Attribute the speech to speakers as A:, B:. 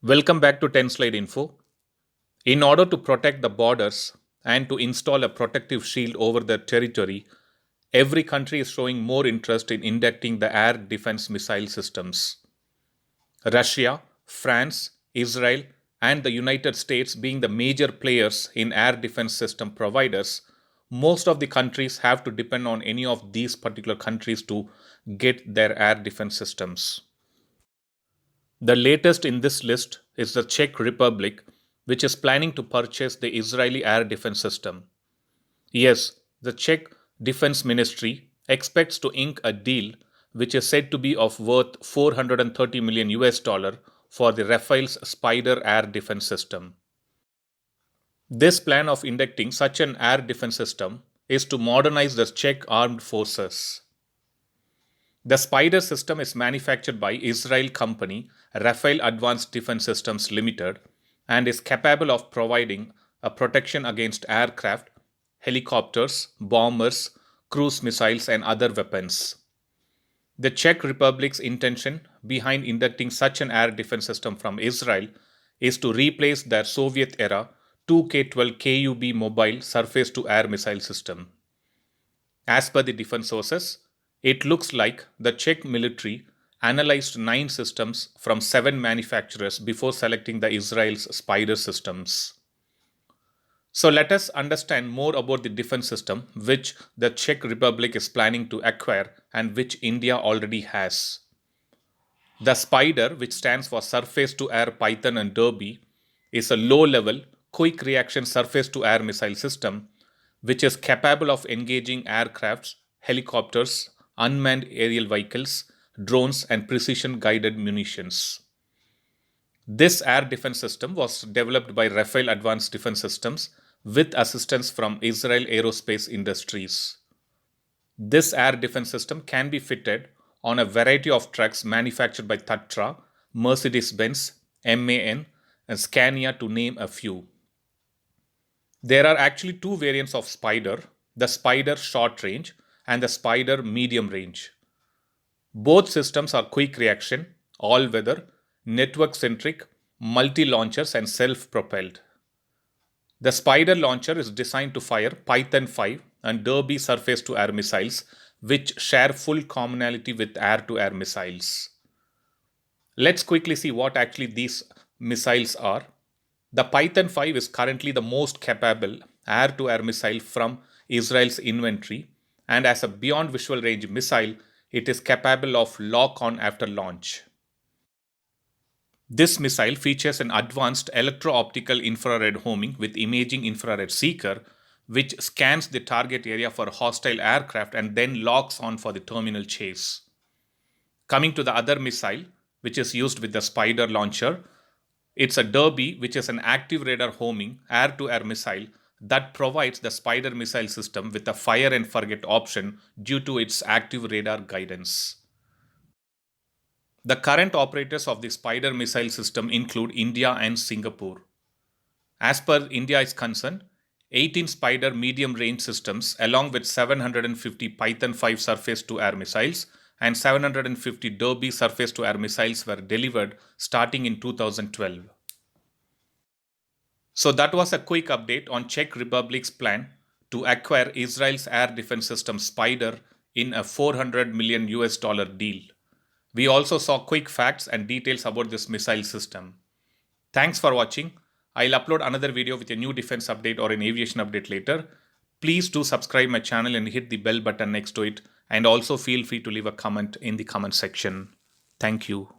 A: Welcome back to 10 Slide Info. In order to protect the borders and to install a protective shield over their territory, every country is showing more interest in inducting the air defense missile systems. Russia, France, Israel, and the United States being the major players in air defense system providers, most of the countries have to depend on any of these particular countries to get their air defense systems. The latest in this list is the Czech Republic, which is planning to purchase the Israeli air defense system. Yes, the Czech Defense Ministry expects to ink a deal which is said to be of worth 430 million US dollar for the Rafale's Spider air defense system. This plan of inducting such an air defense system is to modernize the Czech armed forces. The Spider system is manufactured by Israel company Rafael Advanced Defense Systems Limited and is capable of providing a protection against aircraft, helicopters, bombers, cruise missiles, and other weapons. The Czech Republic's intention behind inducting such an air defense system from Israel is to replace their Soviet era 2K12 KUB mobile surface to air missile system. As per the defense sources, it looks like the Czech military analyzed 9 systems from 7 manufacturers before selecting the Israel's Spider systems. So let us understand more about the defense system which the Czech Republic is planning to acquire and which India already has. The Spider, which stands for Surface to Air Python and Derby, is a low-level, quick reaction surface to air missile system which is capable of engaging aircrafts, helicopters, unmanned aerial vehicles, drones, and precision guided munitions. This air defense system was developed by Rafael Advanced Defense Systems with assistance from Israel Aerospace Industries. This air defense system can be fitted on a variety of trucks manufactured by Tatra, Mercedes-Benz, MAN, and Scania to name a few. There are actually 2 variants of Spider, the Spider short range and the Spider medium range. Both systems are quick reaction, all-weather, network-centric, multi-launchers and self-propelled. The Spider launcher is designed to fire Python 5 and Derby surface-to-air missiles which share full commonality with air-to-air missiles. Let's quickly see what actually these missiles are. The Python 5 is currently the most capable air-to-air missile from Israel's inventory, and as a beyond visual range missile, it is capable of lock-on after launch. This missile features an advanced electro-optical infrared homing with imaging infrared seeker, which scans the target area for hostile aircraft and then locks on for the terminal chase. Coming to the other missile, which is used with the Spider launcher, it's a Derby, which is an active radar homing air-to-air missile that provides the Spider missile system with a fire and forget option due to its active radar guidance. The current operators of the Spider missile system include India and Singapore. As per India is concerned, 18 Spider medium range systems along with 750 Python 5 surface to air missiles and 750 Derby surface to air missiles were delivered starting in 2012. So that was a quick update on Czech Republic's plan to acquire Israel's air defense system Spider in a 400 million US dollar deal. We also saw quick facts and details about this missile system. Thanks for watching. I'll upload another video with a new defense update or an aviation update later. Please do subscribe my channel and hit the bell button next to it, and also feel free to leave a comment in the comment section. Thank you.